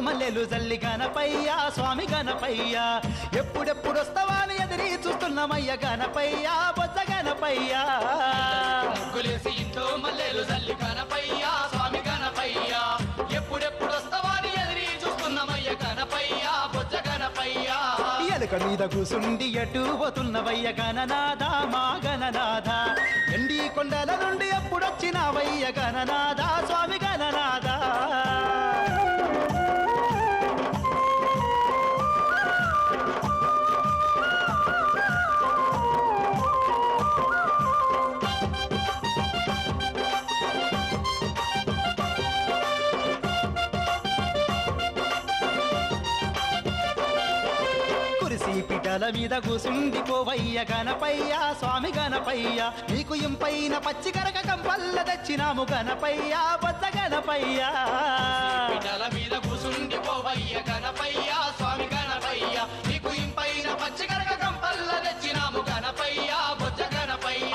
మల్లెలు జల్లి గణపయ్య స్వామి గణపయ్య ఎప్పుడెప్పుడొస్తావా అని ఎదిరి చూస్తున్నామయ్య గణపయ్య బొజ్జ గణపయ్య ముగ్గులేసి ఇంట్లో మల్లెలు జల్లి గణపయ్య స్వామి గణపయ్య ఎప్పుడెప్పుడొస్తావా అని ఎదిరి చూస్తున్నామయ్య గణపయ్య బొజ్జ గణపయ్య ఎలుక మీద కూసుండి ఎటు పోతున్నవయ్య గణనాథ మా గణనాథ ఎండి కొండల నుండి ఎప్పుడొచ్చినావయ్య గణనాథ స్వామి గణనాథ పిటల మీద కూసుండి పోవయ్య గణపయ్య స్వామి గణపయ్య నీకు ఇంపైన పచ్చికరక కంపల్ల తెచ్చినాము గణపయ్య బొజ్జ గణపయ్య పిటల మీద కూసుండి పోవయ్య గణపయ్య స్వామి గణపయ్య నీకు ఇంపైన పచ్చికరక కంపల్ల తెచ్చినాము గణపయ్య బొజ్జ గణపయ్య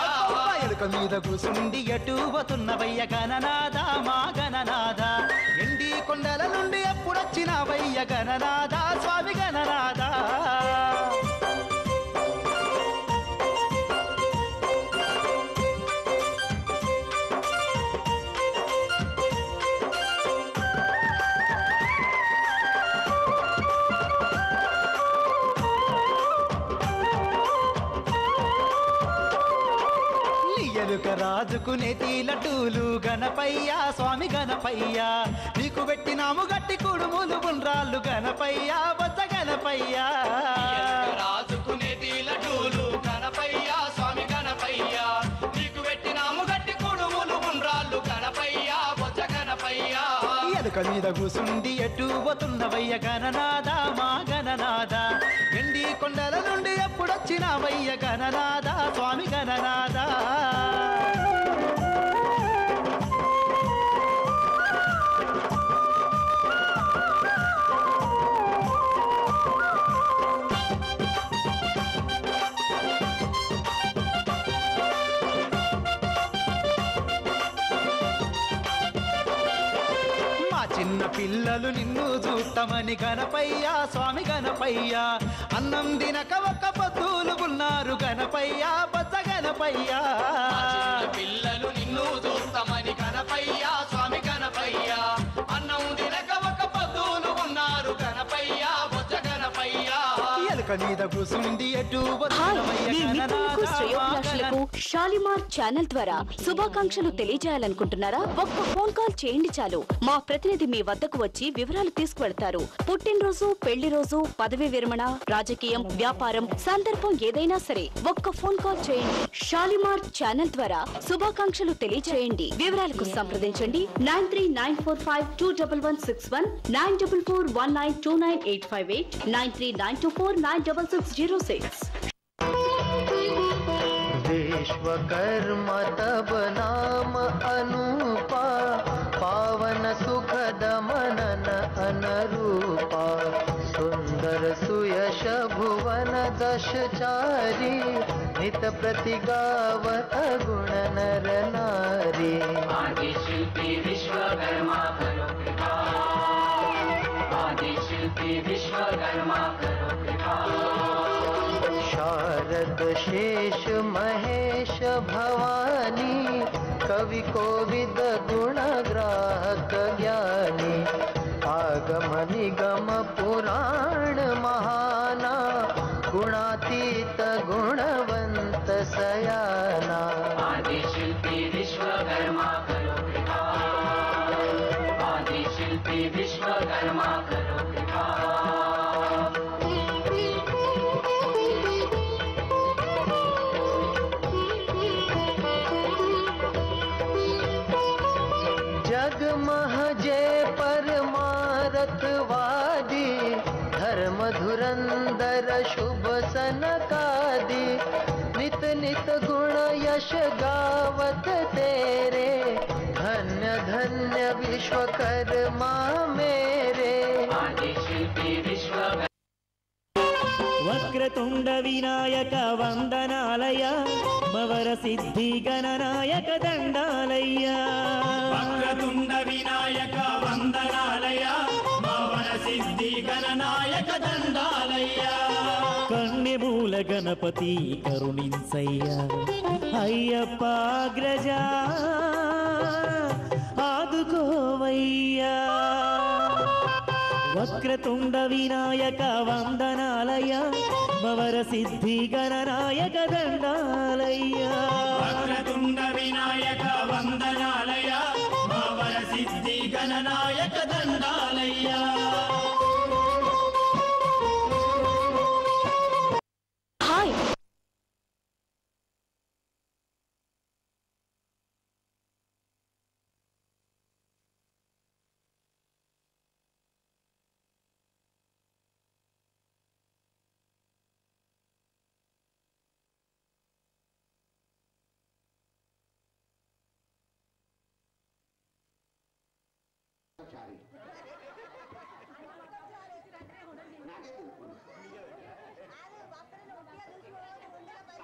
ఎలుక మీద కూసుండి ఎటు పోతున్నవయ్య గణనాథ మా గణనాథ ఎండి కొండల నుండి ఎప్పుడొచ్చినావయ్య గణనాథ స్వామి గణనాథ ఎలుక రాజుకు నెతి లడ్డూలు గణపయ్య స్వామి గణపయ్య నీకు పెట్టినాము గట్టి కుడుములు గుండ్రాళ్ళు గణపయ్య బొజ్జ గణపయ్య రాజుకు నెతి లడ్డూలు గణపయ్య స్వామి గణపయ్య నీకు పెట్టినాము గట్టి కుడుములు గుండ్రాళ్ళు గణపయ్య బొజ్జ గణపయ్య ఎలుక మీద కూసుండి ఎటు పోతున్నవయ్య గణనాథ మా గణనాథ ఎండి కొండల నుండి ఎప్పుడొచ్చినావయ్య గణనాథ స్వామి గణనాథ చిన్న పిల్లలు నిన్ను చూస్తామని గణపయ్య స్వామి గణపయ్య అన్నం దినక ఒక్క పొద్దులు ఉన్నారు గణపయ్య బొజ్జ గణపయ్య పిల్లలు నిన్ను చూస్తామని గణపయ్య స్వామి గణపయ్య అన్నం దినక ఒక్క పొద్దులు ఉన్నారు గణపయ్య బొజ్జ గణపయ్య ఎలుక మీద కూసుండి ఎటు షాలిమార్ ఛానల్ ద్వారా శుభాకాంక్షలు తెలియజేయాలనుకుంటున్నారా? ఒక్క ఫోన్ కాల్ చేయండి చాలు. మా ప్రతినిధి మీ వద్దకు వచ్చి వివరాలు తీసుకువెడతారు. పుట్టినరోజు, పెళ్లి రోజు, పదవి విరమణ, రాజకీయం, వ్యాపారం, సందర్భం ఏదైనా సరే ఒక్క ఫోన్ కాల్ చేయండి. షాలిమార్ ఛానల్ ద్వారా శుభాకాంక్షలు తెలియజేయండి. వివరాలకు సంప్రదించండి 9394521161 9441929858 9392496606. विश्वकर्मा तब नाम अनुपा पावन सुखद मनन अनुरूपा सुंदर सुयश भुवन दशचारी नित प्रतिगावत गुण नर नारी आदि शिल्पी विश्वकर्मा करो कृपा आदि शिल्पी विश्वकर्मा करो कृपा शारद शेष महेश भवानी कवि कोविद गुण ग्राहक ज्ञानी आगम निगम पुराण महाना गुणातीत गुणवंत सयाना आदि शिल्पी विश्वकर्मा करो कृपा आदि शिल्पी विश्वकर्मा करो कृपा जय परमारथवादी धर्म धुरंधर शुभ सनकादि नित नित गुण यश गावत तेरे धन्य धन्य विश्वकर्मा मेरे आदि शिल्पी विश्वकर्मा వక్రతుండ వినాయక వందనాలయ మవర సిద్ధి గణనాయక దండాలయ్య వక్రతుండ వినాయక వందనాలయ మవర గణపతి కరుణించయ్యా అయ్యప్ప అగ్రజా ఆదుకోవయ్యా వక్రతుండ వినాయక వందనాలయ్యా మవర సిద్ధి గణనాయక దండాలయ్యా వక్రతుండ వినాయక వందనాలయ్యా మవర సిద్ధి గణనాయక దండాలయ్యా హాయ్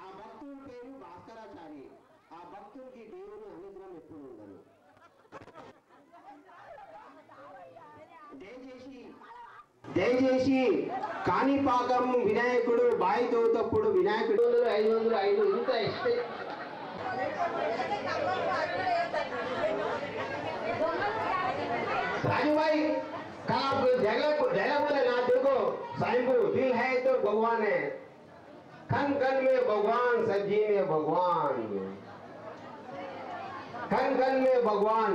ఆ భక్తుడి పేరు భాస్కరాచారి. ఆ భక్తుడికి దేవుని అనుగ్రహం ఎప్పుడు ఉండదు. దయచేసి కాణిపాకం వినాయకుడు బాయి తోటప్పుడు వినాయకుడు 505 ఇంత ఎక్స్పెక్ట్ राजू भाई कल आप जगह बोले ना देखो साईं दिल है तो भगवान है खन खन में भगवान सब्जी में भगवान खन खन में भगवान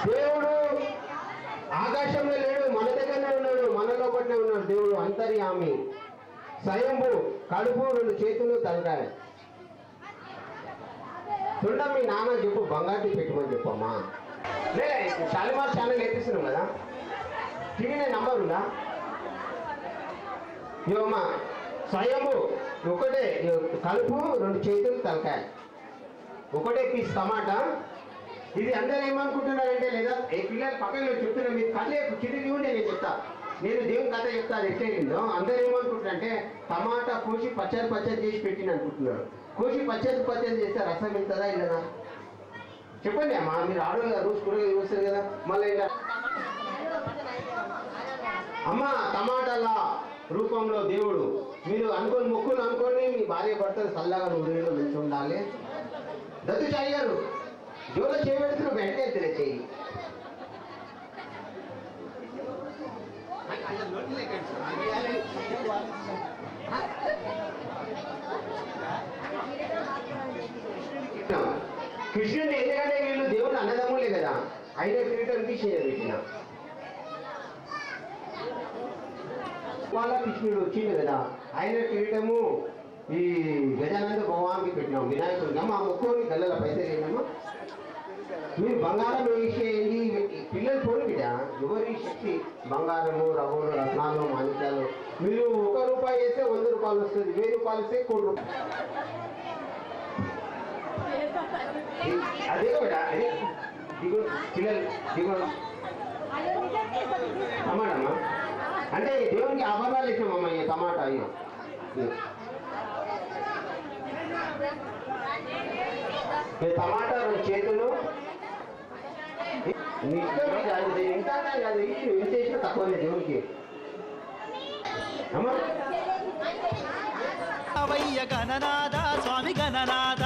దేవుడు ఆకాశంలో లేడు మన దగ్గరనే ఉన్నాడు మనలో పట్టే ఉన్నాడు దేవుడు అంతర్యామి స్వయంభు కడుపు 2 చేతులు తలకాయ చూడ మీ నాన్న చెప్పు బంగారు పెట్టమని చెప్పమ్మా లే షాలిమార్ ఛానల్ ఎత్తిస్తున్నాం కదా టీవీ నంబర్ ఉందా ఇవమ్మా స్వయంభు ఒకటే కలుపు 2 చేతులు తలకాయ ఒకటే పీస్ టమాటా ఇది అందరూ ఏమనుకుంటున్నారంటే లేదా ఏ పిల్లలు పక్కన చెప్తున్నా మీరు కళ్ళే చిటికి ఉంటే నేను చెప్తా నేను దేవుని కథ చెప్తా అది ఎట్లయిందో అందరూ ఏమనుకుంటున్నారంటే టమాటా కోసి పచ్చడి చేసి పెట్టిన అనుకుంటున్నారు కోసి పచ్చడి చేస్తే రసం వెళ్తుందా ఇల్లదా చెప్పండి అమ్మా మీరు ఆడవాళ్ళు రోజు కూరగాయలు చూస్తారు కదా మళ్ళీ ఇలా అమ్మ టమాటాల రూపంలో దేవుడు మీరు అనుకోని మొక్కులు అనుకోని మీ భార్య భర్తలు చల్లగా 100 ఏళ్ళు మంచి ఉండాలి దత్తు చాయి గారు జోలో చేయబెడుతున్న వెంటనే తెలియచేయి కృష్ణుడు ఎందుకంటే వీళ్ళు దేవుడు అన్నదమ్ములే కదా అయినా కిరీటం తీసేయాలి పెట్టిన వాళ్ళ కృష్ణుడు వచ్చిండు కదా ఆయన కిరీటము ఈ గజానంద భగవాన్కి పెట్టినాం వినాయకుడిగా మా ముక్కుని గల్లల పైసలు వేయడము మీరు బంగారం వేసేయండి పిల్లలు పోను బిడ్డ ఎవరి శక్తి బంగారము రవ్వలు రత్నాలు మాణిక్యాలు మీరు 1 రూపాయి వేస్తే 100 రూపాయలు వస్తుంది 1000 రూపాయలు వస్తే 1 కోటి రూపాయలు అదే బిడ్డ అదే దిగు పిల్లలు దిగు టమాటమ్మా అంటే దేవునికి ఆభరణాలు ఇచ్చామమ్మా ఈ టమాటా అయ్యో టమాటా 2 చేతులు ఇంకా కాదు ఎంత చేసినా తక్కువనే దేవునికి అవయ్య గణనాథ స్వామి గణనాథ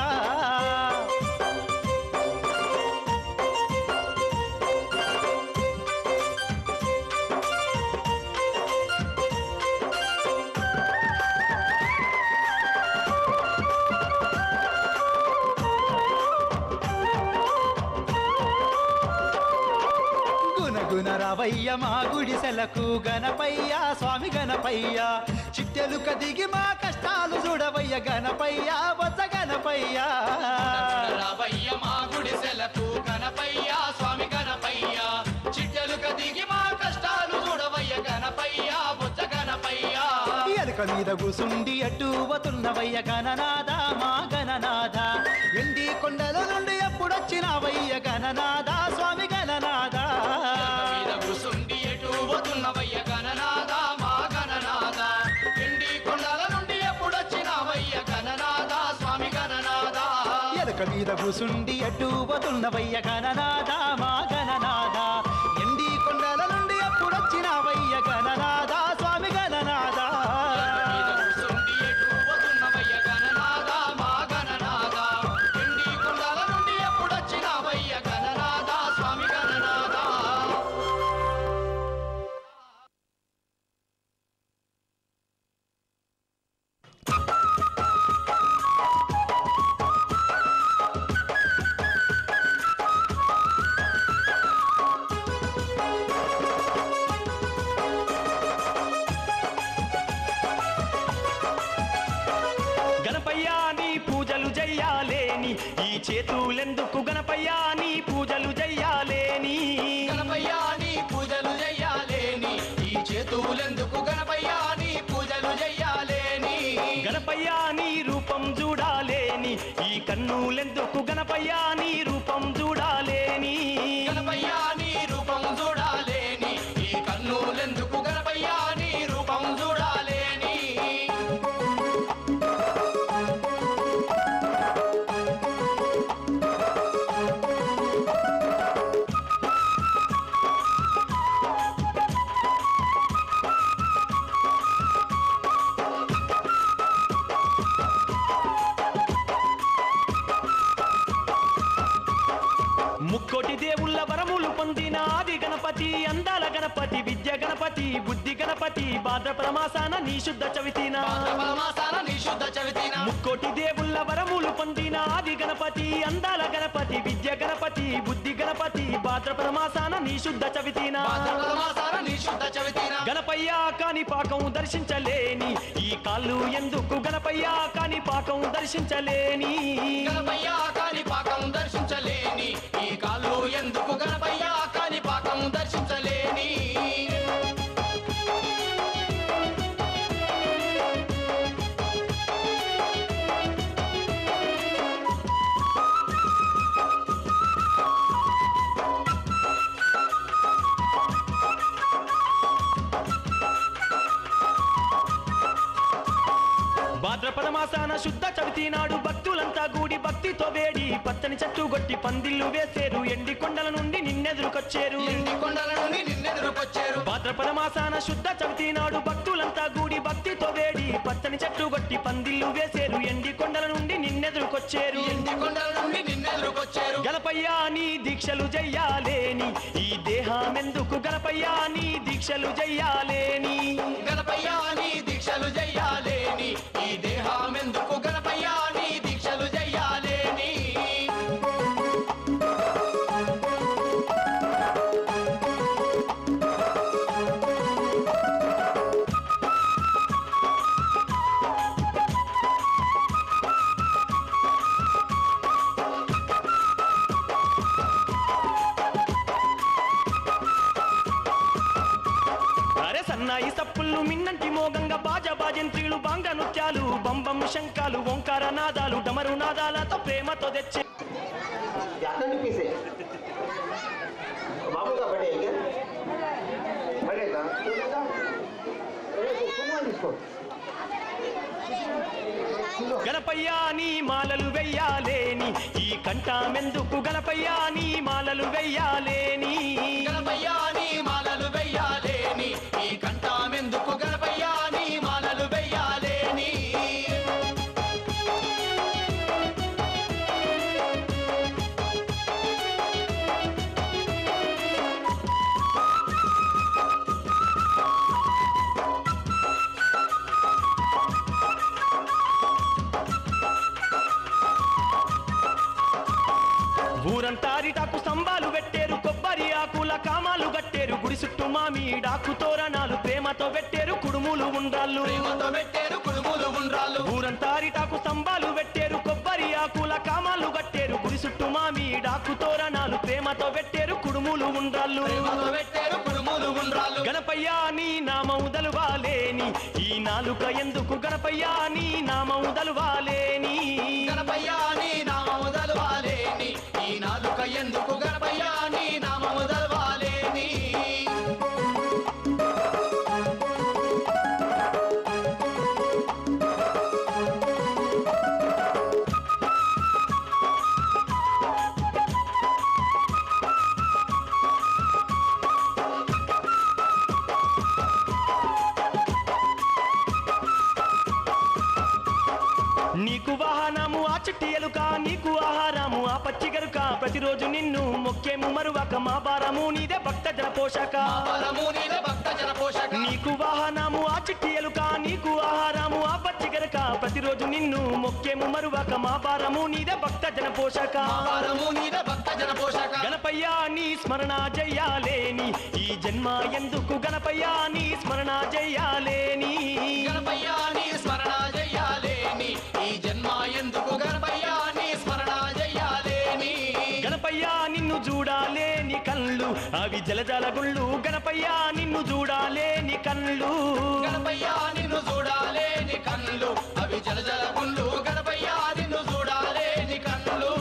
గుణరవయ్య మా గుడిసెలకు గణపయ్య స్వామి గణపయ్య చిట్టెలు కదిగి మా కష్టాలు చూడవయ్య గణపయ్య వద్ద గణపయ్య రవయ్య మా గుడిసెలకు గణపయ్య స్వామి గణపయ్య చిట్టెలు కదిగి మా కష్టాలు చూడవయ్య గణపయ్య బుద్ధ గణపయ్య ఎలుక మీద కూసుండి అట్టువతున్నవయ్య గణనాథ మా గణనాథ ఎండి కొండల నుండి ఎప్పుడొచ్చినవయ్య గణనాథ స్వామి గణనాథ కూసుండి ఎటువతున్నవయ్య గణనాథ మా గణనాథ ఎండి కొండల నుండి ఎప్పుడొచ్చినవయ్య గణనాథ స్వామి గణనాథ ఎలుక మీద కూసుండి అట్టువతున్నవయ్య గణనాథ మా గణనాథ ఎండి కొండల నుండి ఎప్పుడొచ్చినవయ్య గణనాథ స్వామి గణనాథ చేతులెందుకు గణపయ్య నీ పూజలు చెయ్యాలేని గణపయ్య నీ పూజలు చెయ్యాలేని ఈ చేతులెందుకు గణపయ్య నీ పూజలు చెయ్యాలేని గణపయ్య నీ రూపం చూడాలేని ఈ కన్నులెందుకు గణపయ్య నీ రూపం చూడాలేని గణపయ్య నీ రూపం చూడాలేని ఈ కన్నులెందుకు గణపయ్య నీ రూపం చూడాలేని ముక్కోటి దేవుళ్ళ వరములు పొందిన ఆది గణపతి అందాల గణపతి విద్య గణపతి బుద్ధి గణపతి భాద్రపద మాసాన నీ శుద్ధ చవితిన ముక్కోటి దేవుళ్ళ వరములు పొందిన ఆది గణపతి అందాల గణపతి విద్య గణపతి బుద్ధి గణపతి భాద్రపద మాసాన నీ శుద్ధ చవితిన గణపయ్య కాని పాకం దర్శించలేని ఈ కాళ్ళు ఎందుకు గణపయ్య కాని పాకం దర్శించలేని గణపయ్య కాని పాకం దర్శించలేని ఈ కాళ్ళు ఎందుకు గణపయ్య కాని పాకం దర్శించలేని భాద్రపద మాసాన శుద్ధ చవితి నాడు భక్తులంతా గూడి భక్తితో వేడి పచ్చని చెట్టు గొట్టి పందిళ్ళు వేసేరు ఎండి కొండల నుండి నిన్నెదురుకొచ్చేరు భాద్రపద మాసాన శుద్ధ చవితి నాడు భక్తులంతా గూడి భక్తితో వేడి పచ్చని చెట్టు గొట్టి పందిళ్ళు వేసేరు ఎండి కొండల నుండి నిన్నెదురుకొచ్చేరు గణపయ్య నీ దీక్షలు చెయ్యాలేని ఈ దేహమెందుకు గణపయ్య నీ దీక్షలు చెయ్యాలేని గణపయ్య నీ దీక్షలు చెయ్యాలేని ఈ దేహమెందుకు గణపయ్య నీ దీక్షలు చెయ్యాలేని అరే సన్నాయి సప్పుళ్ళు మిన్నంటి మోగంగా బాజా బాజంత్రీలు బాంగ నృత్యాలు బంబం శంఖాలు ఓంకార నాదాలు డమరు నాదాలతో ప్రేమతో తెచ్చే पीस है बाबू का बड़े क्या बढ़ेगा इसको గణపయ్య నీ మాలలు వెయ్యాలేని ఈ కంఠమెందుకు గణపయ్య నీ మాలలు వెయ్యాలేని గణపయ్య నీ మాలలు వెయ్యాలేని ఈ కంఠమెందుకు గణపయ్య నీ మాలలు వెయ్యాలేని ఊరంతా అరిటాకు స్తంభాలు పెట్టేరు కొబ్బరి ఆకుల కామాలు గట్టేరు గుడి చుట్టూ మామిడాకు తోరణాలు ప్రేమతో పెట్టేరు కుడుములు ఉండ్రాళ్ళు ఊరంతా అరిటాకు స్తంభాలు పెట్టేరు కొబ్బరి ఆకుల కామాలు గట్టేరు గుడి చుట్టూ మామిడాకు తోరణాలు ప్రేమతో పెట్టేరు కుడుములు ఉండ్రాళ్ళు గణపయ్య నీ నామం దలువాలేని ఈ నాలుక ఎందుకు గణపయ్య నీ నామం దలువాలేని గణపయ్య నీ నామము దలవాలేని ఈ నాలుక ఎందుకు గణపయ్య నీ నామము దలవాలేని నీకు వాహనము ఆ చిట్టి ఎలుక నీకు ఆహారము ఆ పచ్చి గరుక ప్రతిరోజు నిన్ను మొక్కేము మరువక మా భారము నీదే భక్త జన పోషక నీకు వాహనము ఆ చిట్టి ఎలుక నీకు ఆహారము ఆ పచ్చి గరుక ప్రతిరోజు నిన్ను మొక్కేము మరువక మా భారము నీదే భక్త జన పోషక గణపయ్య నీ స్మరణ చెయ్యాలేని ఈ జన్మ ఎందుకు గణపయ్య నీ స్మరణ చెయ్యాలేని గణపయ్య నీ స్మరణ చెయ్యాలేని ఈ జన్మ ఎందుకు గణపయ్య నీ స్మరణ చెయ్యాలేని నిన్ను చూడాలే నీ కళ్ళు అవి జలజల గుళ్ళు గణపయ్య నిన్ను చూడాలే నీ కళ్ళు గణపయ్య నిన్ను చూడాలే నీ కళ్ళు అవి జలజల గుళ్ళు గణపయ్య నిన్ను చూడాలే నీ కళ్ళు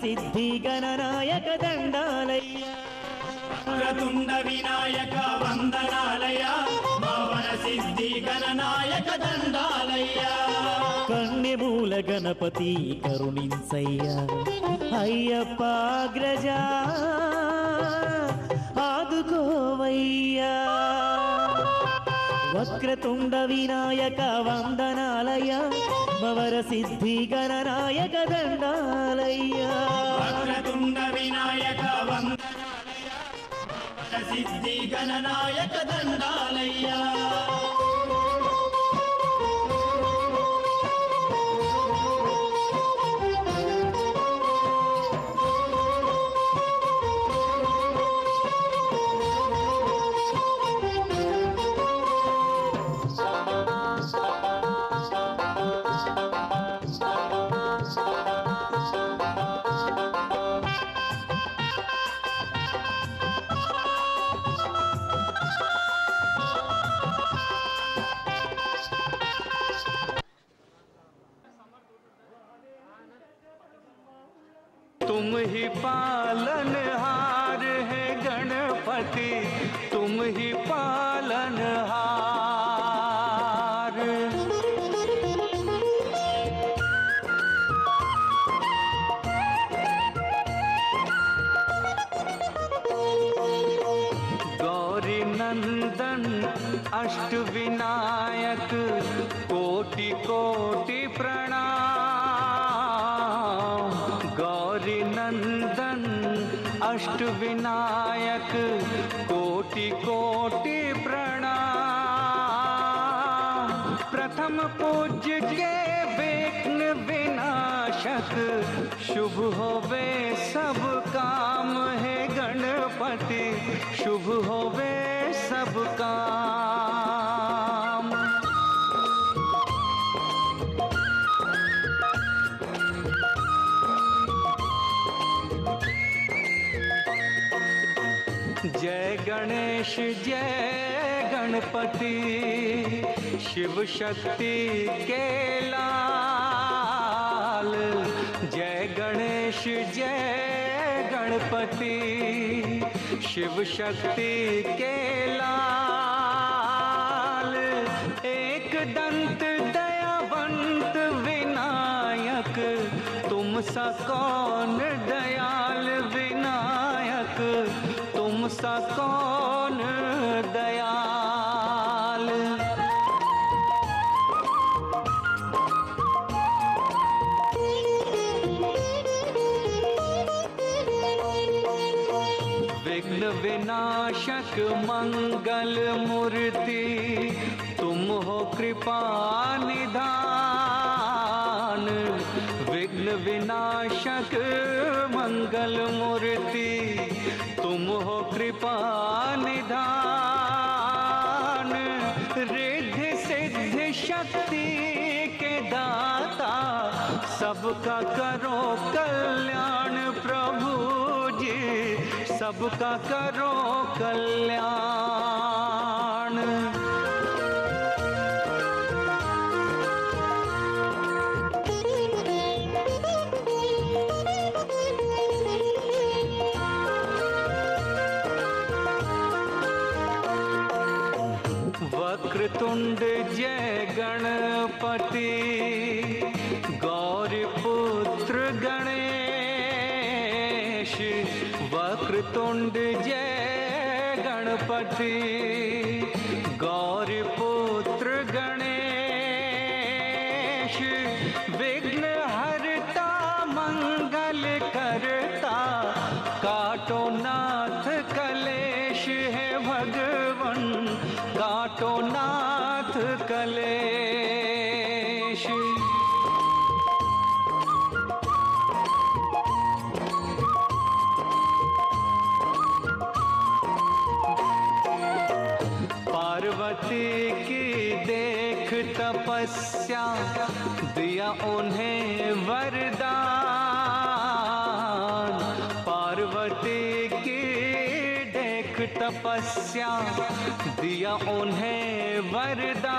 సిద్ధి గణనాయక దండాలయ్య వక్రతుండ వినాయక వందనాలయ మవర సిద్ధి గణనాయక దండాలయ్య కన్నెమూల గణపతి కరుణించయ్యా అయ్యప్పాగ్రజా ఆదుకోవయ్యా వక్రతుండ వినాయక వందనాలయ మవర సిద్ధి గణనాయక దండాలయ్య వక్రతుండ వినాయక వందనాలయ మవర సిద్ధి గణనాయక దండాలయ్య तुम ही पालनहार है गणपति तुम ही पालनहार गौरी नंदन अष्ट विनायक कोटि कोटि प्रणाम गौरी नंदन अष्ट विनायक कोटि कोटि प्रणाम प्रथम पूज्य के विघ्न विनाशक शुभ होवे सब काम है गणपति शुभ होवे सब काम जय गणेश जय गणपति शिव शक्ति के लाल जय गणेश जय गणपति शिव शक्ति के लाल एक दंत दयावंत विनायक तुम सा कौन दयाल विनायक तुम सा कौन दयाल विघ्न विनाशक मंगल मूर्ति तुम हो कृपा निधान विघ्न विनाशक मंगल मूर्ति तुम हो कृपा निधान रिद्धि सिद्धि शक्ति के दाता सबका करो कल्याण प्रभु जी सबका करो कल्याण वक्रतुंड जय गणपति गौरीपुत्र गणेश वक्रतुंड जय गणपति गौरीपुत्र गणेश विघ्न हरता मंगल करता काटो नाथ कलेश है भगवन काटो नाथ कलेश। पार्वती की देख तपस्या दिया उन्हें वरदान पार्वती की देख तपस्या दिया उन्हें वरदान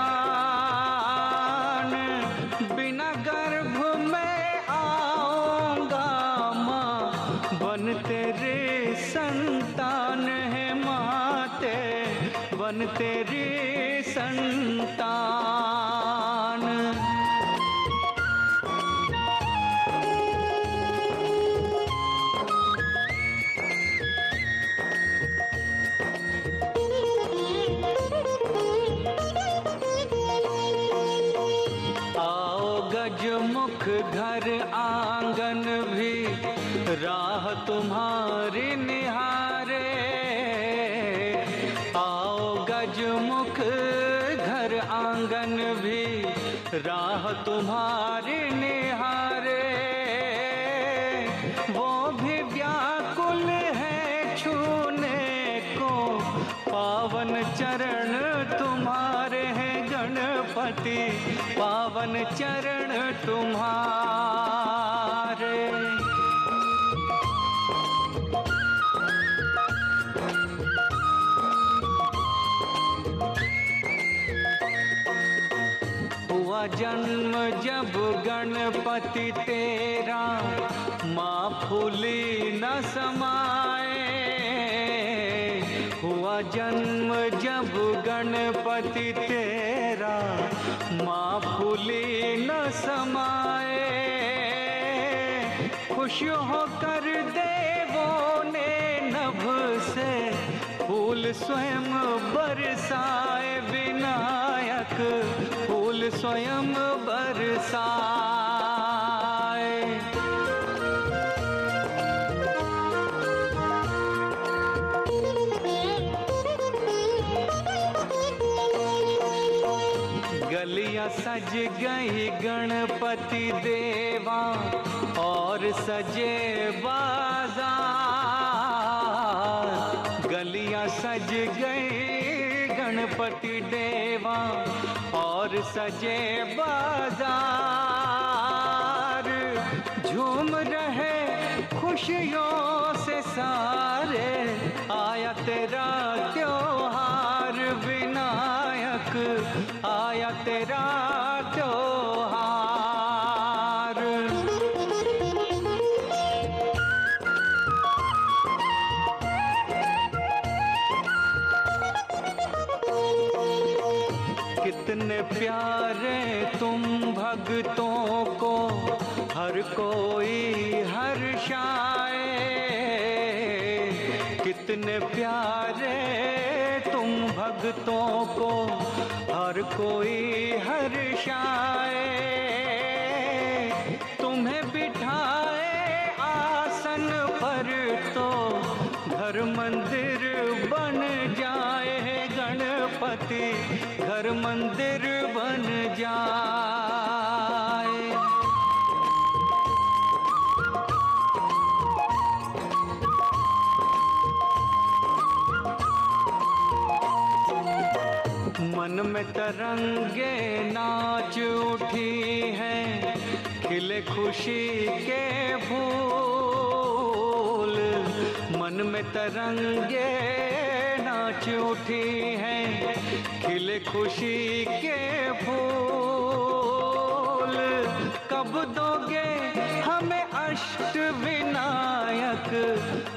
बिना गर्भ में आऊंगा माँ बन तेरे संतान है माते बन तेरी संतान। आओ गजमुख घर आंगन भी राह तुम्हारी निहारे आओ गजमुख घर आंगन भी राह तुम्हारी निहारे वो भी व्याकुल है छूने को पावन चरण तुम्हारे हैं गणपति पावन चरण तुम्हारे। हुआ जन्म जब गणपति तेरा माँ फूली न समाए हुआ जन्म जब गणपति तेरा माँ फूली न समाए खुश होकर देवों ने नभ से फूल स्वयं बरसाए विनायक फूल स्वयं बरसाए। गलियां सज गई गणपति देवा और सजे बाजार गलियां सज गई गणपति देवा और सजे बाजार झूम रहे खुशियों से सारे आया तेरा त्योहार विनायक आया तेरा त्योहार। कितने प्यारे तुम भक्तों को हर कोई हर्षाए कितने प्यारे तुम भक्तों को हर कोई हर्षाए तुम्हें बिठाए आसन पर तो घर मंदिर बन जाए गणपति घर मंदिर बन जाए। मन में तरंगे नाच उठी हैं खिले खुशी के फूल मन में तरंगे नाच उठी हैं खिले खुशी के फूल कब दोगे हमें अष्ट विनायक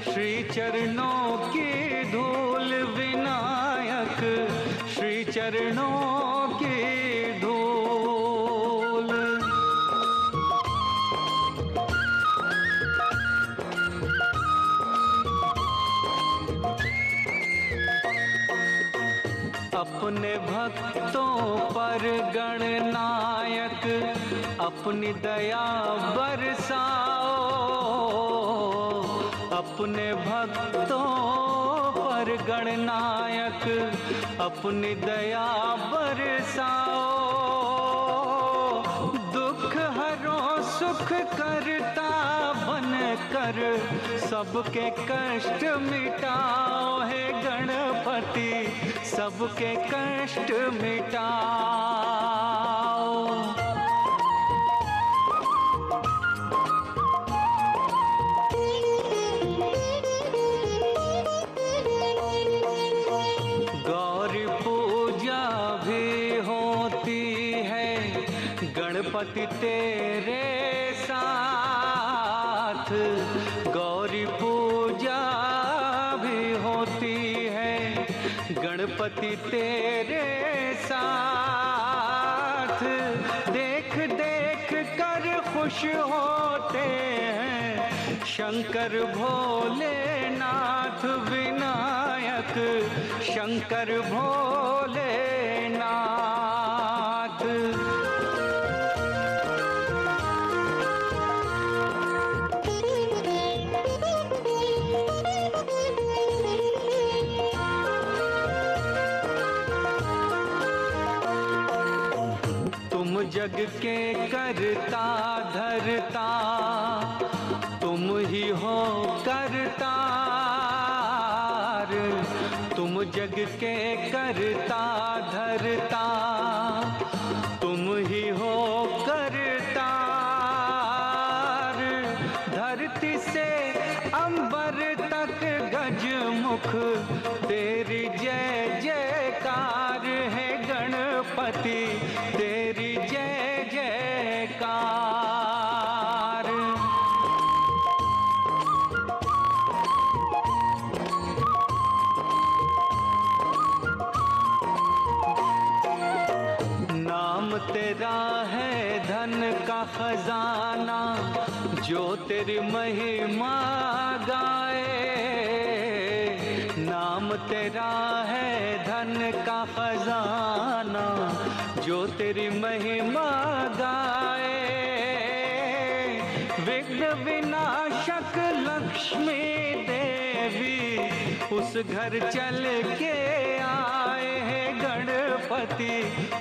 श्री चरणों की धूल विनायक श्री चरणों की धूल। अपने भक्तों पर गणनायक अपनी दया बरसाओ, अपने भक्तों पर गणनायक अपनी दया बरसाओ। दुख हरो सुख करता बनकर सबके कष्ट मिटाओ, हे गणपति सबके कष्ट मिटाओ। गौरी पूजा भी होती है गणपति तेरे साथ, गौरी पूजा भी होती है गणपति तेरे साथ। देख देख कर खुश होते हैं शंकर भोलेनाथ विनायक, शंकर भोलेनाथ। तुम जग के करता धरता, तुम ही हो करतार। तुम जग के करता धरता, तुम ही हो करतार। धरती से अंबर तक गजमुख तेरी जय जयकार है गणपति तेरी जय जयकार। नाम तेरा है धन का खजाना, जो तेरी महिमा गाए। नाम तेरा है धन का खजाना, जो तेरी महिमा गाए। विघ्न विनाशक लक्ष्मी देवी उस घर चल के आए हैं गणपति,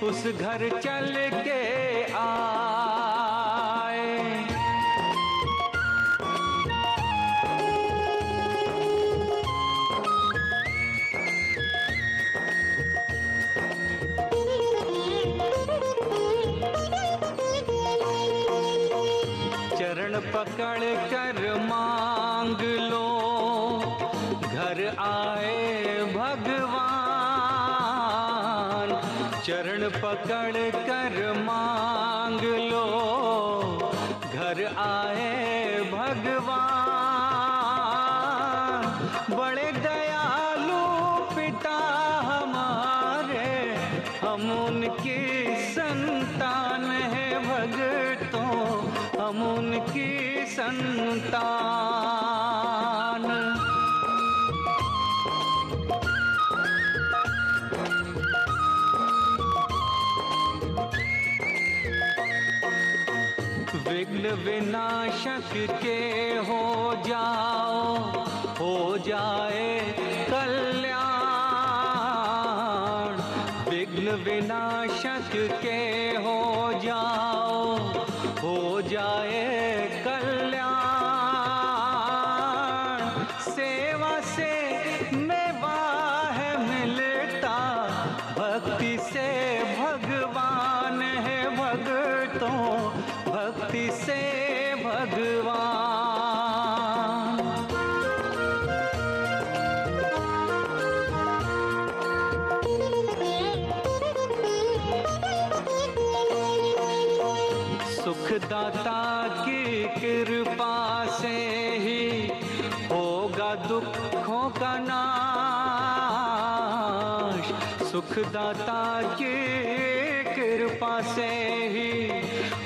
उस घर चल के आए। चरण पकड़ कर मांग लो, घर आए भगवान। चरण पकड़ कर मांग लो, घर आए भगवान। बड़े दयालु पिता हमारे, हम उनकी संतान है भक्तों, हम उनकी संतान। विघ्न विनाशक के हो जाओ, हो जाए कल्याण। विघ्न विनाशक के हो जाओ, हो जाए कल्याण। सेवा से मेवा है मिलता, भक्ति से भगवान है भक्तों, भक्ति से भगवान। सुखदाता की कृपा से ही होगा दुखों का नाश। सुखदाता की कृपा से ही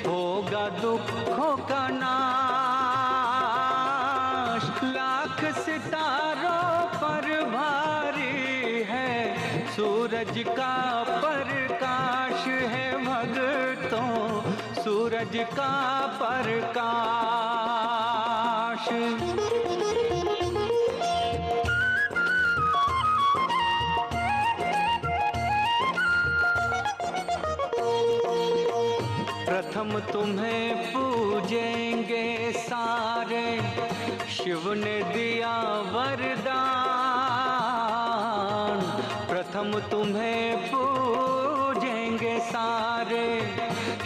होगा दुखों का नाश। लाख सितारों पर भारी है सूरज का प्रकाश है भक्तों, सूरज का प्रकाश। प्रथम तुम्हें पूजेंगे सारे, शिव ने दिया वरदान। प्रथम तुम्हें पूजेंगे सारे,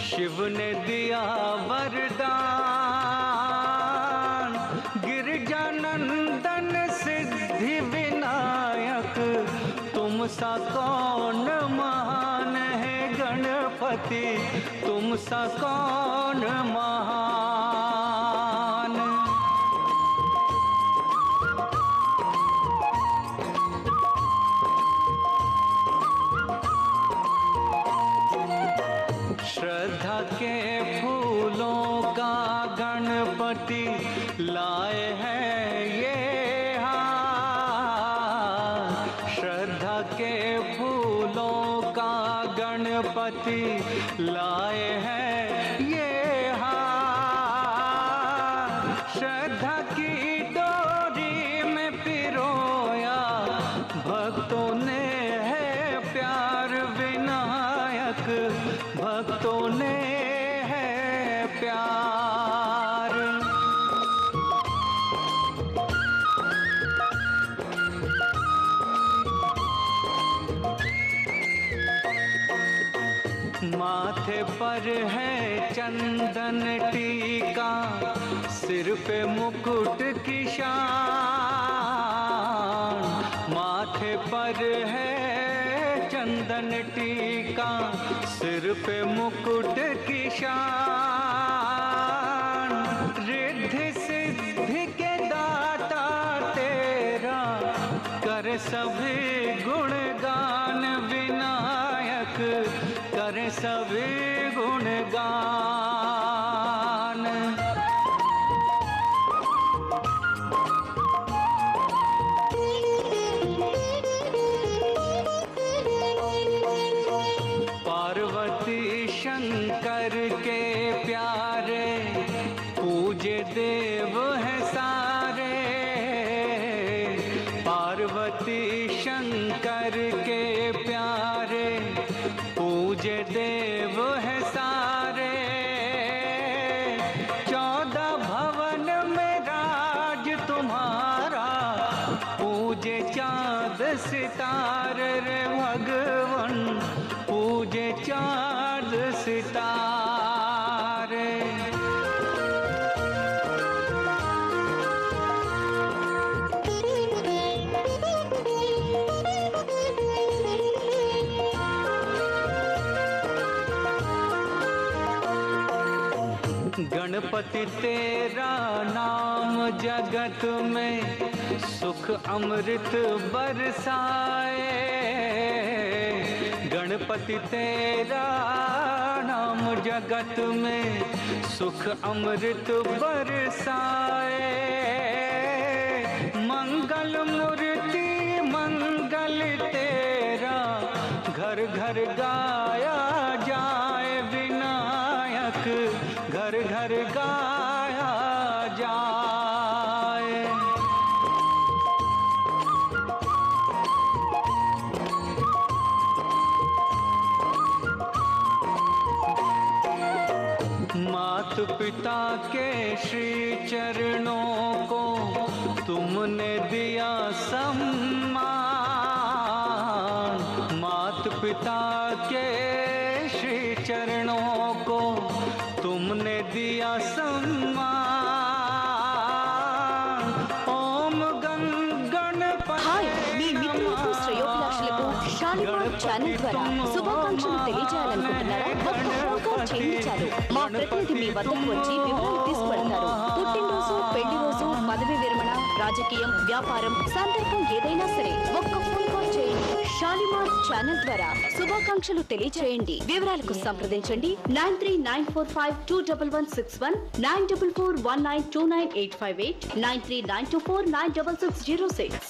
शिव ने दिया वरदान। गिरजानंदन सिद्धि विनायक तुम सा कौन महान है गणपति, तुम सा कौन महान। श्रद्धा के फूलों का गणपति लाए हैं ये हार। श्रद्धा के फूलों का गणपति लाए हैं ये हार। श्रद्धा की डोरी में पिरोया भक्तों ने है प्यार विनायक, भक्तों ने है प्यार। माथे पर है चंदन टीका, सिर पे मुकुट की शान। माथे पर है चंदन टीका, सिर पे मुकुट की शान। रिद्धि सिद्धि के दाता तेरा, कर सभी गुणगान विनायक, कर सभी गुणगान। पार्वती शंकर के प्यारे, पूजे देव है सारे। पार्वती शंकर के प्यारे, पूजे देव है सारे। 14 भवन में राज तुम्हारा, पूजे चाँद सितारे रे भगवन, पूजे चाँद सितारे। गणपति तेरा नाम जगत में सुख अमृत बरसाए। गणपति तेरा नाम जगत में सुख अमृत बरसाए। मंगल मूर्ति मंगल तेरा, घर घर गाया जाए विनायक, घर घर गाया जाए। मात पिता के श्री चरणों को तुमने दिया सम्मान। मात पिता के श्री चरणों को तुमने दिया सम्मान। ओम गणपति। హాయ్ మీ మిత్రులకు శ్రేయోభిలాషులకు షాలిమార్ ఛానల్ ద్వారా శుభాకాంక్షలు తెలియజేయాలనుకుంటున్నారా? ఒక్క ఫోన్ కాల్ చేయండి చాలు. మా ప్రతినిధి మీ వద్దకు వచ్చి వివరాలు తీసుకువెళ్తారు. పుట్టినరోజు, పెళ్లి రోజు, పదవి విరమణ, రాజకీయం, వ్యాపారం, సందర్భం ఏదైనా సరే ఒక్క ఫోన్ కాల్ చేయండి. షాలిమార్ ఛానల్ ద్వారా శుభాకాంక్షలు తెలియజేయండి. వివరాలకు సంప్రదించండి 9394521161 9441929858 9392496606.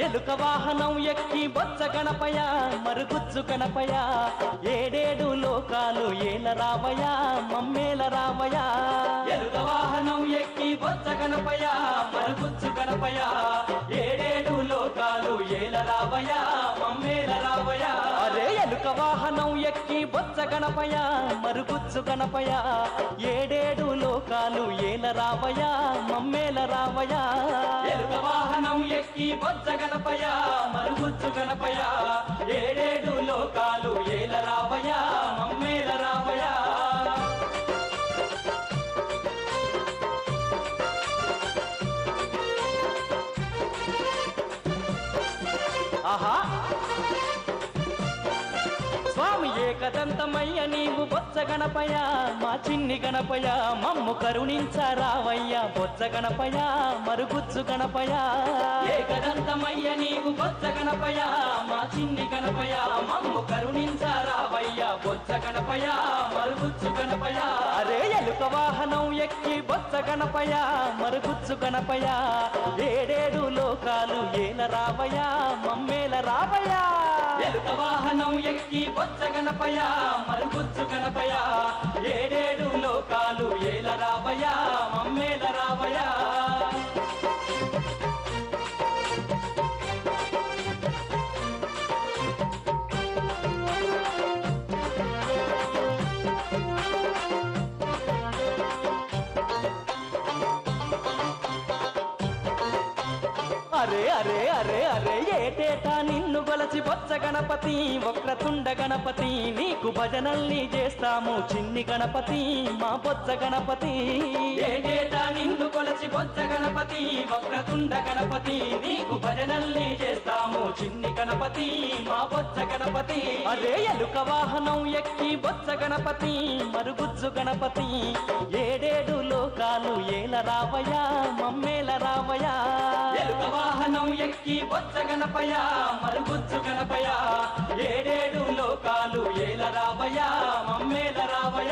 ఎలుక వాహనం ఎక్కి బొచ్చ గణపయ మరుగుజ్జు గణపయ ఏడేడు లోకాలు ఏల రావయ మమ్మేల రావయ. ఎలుక వాహనం ఎక్కి బొచ్చ గణపయ మరుగుజ్జు గణపయ ఏడేడు లోకాలు ఏల రావయ మమ్మేల రావయ. అరే ఎలుక వాహనం ఎక్కి బొచ్చ గణపయ మరుగుజ్జు గణపయ ఏడేడు లోకాలు ఏల రావయ మమ్మేల రావయ. ఎలుక వాహనం ఎక్కి బొచ్చ గణపయ మరుగుజ్జు గణపయ ఏడేడు లోకాలు ఏల రావయ మమ్మేల రావయ. ఆహా స్వామి ఏకదంతమయ్య నీవు బొచ్చ గణపయ మా చిన్ని గణపయ మమ్ము కరుణించరావయ్య బొచ్చ గణపయ మరుగుజ్జు గణపయ. ఏకదంతమయ్య నీవు బొచ్చ గణపయ మా చిన్ని గణపయ మమ్ము కరుణించరావయ్య బొచ్చ గణపయ మరుగుజ్జు గణపయ. అరే ఎలుక వాహనం ఎక్కి బొచ్చ గణపయ మరుగుజ్జు గణపయ ఏడేడు లోకాలు ఏల రావయ మమ్మేల రావయ. ఎలుక వాహనం ఎక్కి బొచ్చ గణపయ మరుగుజ్జు గణపయ ఏడేడు లోకాలు ఏల రావయ మమ్మేల రావయ. అరే అరే అరే అరే ఏటేటా నిన్ను గొలచి బొచ్చ గణపతి వక్రతుండ గణపతి నీకు భజనల్ని చేస్తాము చిన్ని గణపతి మా బొచ్చ గణపతి. ఏటేటా నిన్ను కొలచి బొచ్చ గణపతి వక్రతుండ గణపతి నీకు భజనల్ని చేస్తాము చిన్ని గణపతి మా బొచ్చ గణపతి. అదే ఎలుక వాహనం ఎక్కి బొచ్చ గణపతి మరుగుజ్జు గణపతి ఏడేడు లోకాలు ఏల రావయ మమ్మేల రావయ. ఎలుక వాహనం ఎక్కి బొచ్చ గణపయ మరుగుజ్జు గణపయ ఏడేడు లోకాలు ఏల రావయ మమ్మేల రావయ.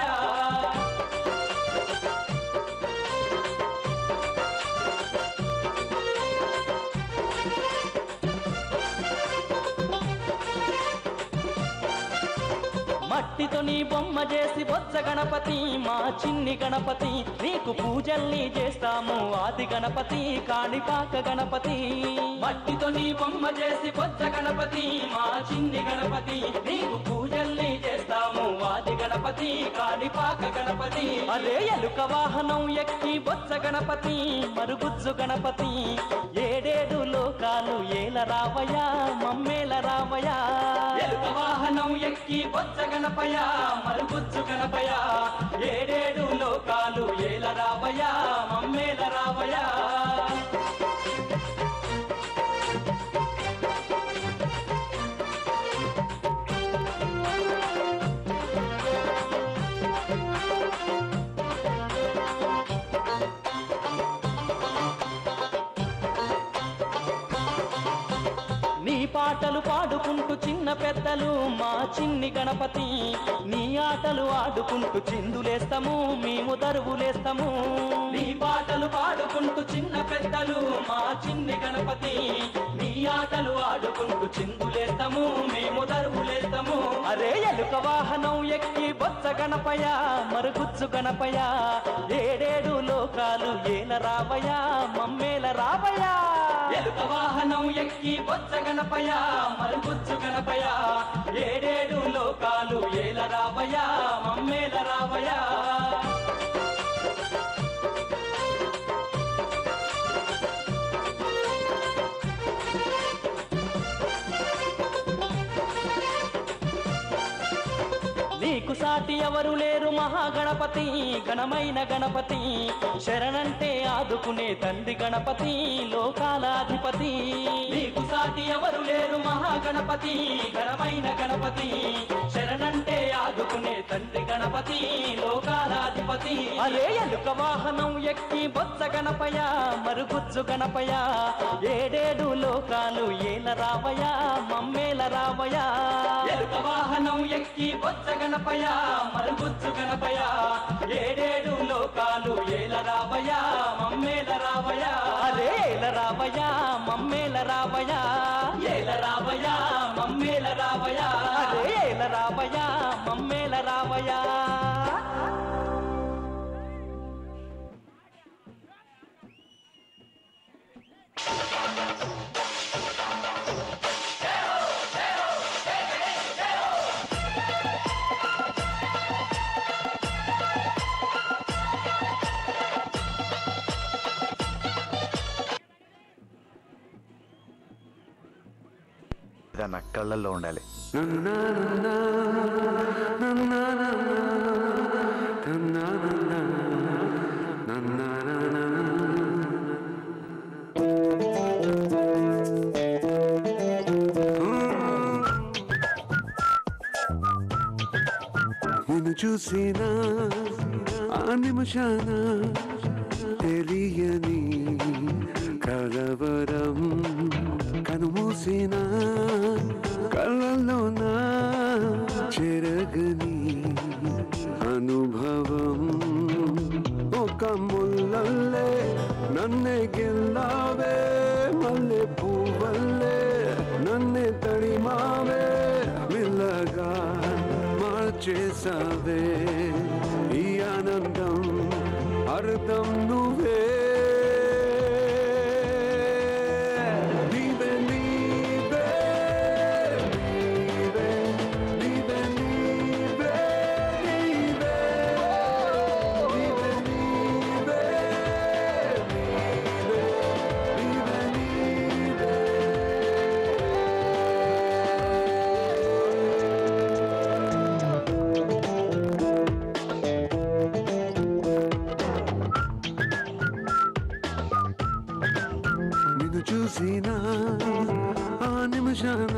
మట్టితో నీ బొమ్మ చేసి బొచ్చ గణపతి మా చిన్ని గణపతి నీకు పూజల్ని చేస్తాము ఆది గణపతి కాణిపాక గణపతి. మట్టితో నీ బొమ్మ చేసి బొచ్చ గణపతి మా చిన్ని గణపతి నీకు పూజల్ని చేస్తాము ఆది గణపతి కాణిపాక గణపతి. అదే ఎలుక వాహనం ఎక్కి బొచ్చ గణపతి మరుగుజ్జు గణపతి ఏడేడు లోకాలు ఏల రావయ మమ్మేల రావయ. ఎలుక వాహనం ఎక్కి బొచ్చ గణపయ మరుగుజ్జు గణపయ ఏడేడు లోకాలు ఏల రావయ మమ్మేల రావయ. నీ పాటలు పాడుకుంటూ చిన్న పెద్దలు మా చిన్ని గణపతి నీ ఆటలు ఆడుకుంటూ చిందులేస్తాము మేము దరువులేస్తాము. నీ పాటలు పాడుకుంటూ చిన్న పెద్దలు మా చిన్ని గణపతి నీ ఆటలు ఆడుకుంటూ చిందులేస్తాము మేము దరువులేస్తాము. అరే ఎలుక వాహనం ఎక్కి బొత్స గణపయ మరుగుచ్చు గణపయ ఏడేడు లోకాలు ఏల రావయ మమ్మేల రావయ ఎలుక వాహనం ఎక్కి బొత్స గణపయ మరుగుచ్చు గణపయ ఏడేడు లోకాలు ఏల రావయ మమ్మేల రావయ నీకు సాటి ఎవరు లేరు మహాగణపతి ఘనమైన గణపతి శరణంటే ఆదుకునే తండ్రి గణపతి లోకాలాధిపతి నీకు సాటి ఎవరు లేరు మహాగణపతి ఘనమైన గణపతి శరణంటే ఆదుకునే తండ్రి గణపతి లోకాలాధిపతి అరే ఎలుక వాహనం ఎక్కి బొత్స గణపయ మరుగుజ్జు గణపయ ఏడేడు లోకాలు ఏల రావయ మమ్మేల రావయ ఎలుక వాహనం ఎక్కి బొత్స గణపయ మరుగుజ్జు గణపయ ఏడేడు లోకాలు ఏల రావయ మమ్మేల రావయ అరే ఏల రావయ మమ్మేల రావయ ఏల రావయ మమ్మేల రావయ అరే ఏల రావయ మమ్మేల రావయ నా కళ్ళల్లో ఉండాలి. నిన్ను చూసినా ఆ నిమిషాన తెలియని కలవరం కనుమూసిన కళ్ళలోన చెరగని అనుభవం ఒక ముల్లల్లే నన్నే ಗೆಲ್ಲವೇ మల్లె పువ్వల్లే నన్నే తడిమావే మెల్లగా మార్చేసావే ఈ ఆనందం అర్థం నువ్వే చూసినా ఆ నిమిషాన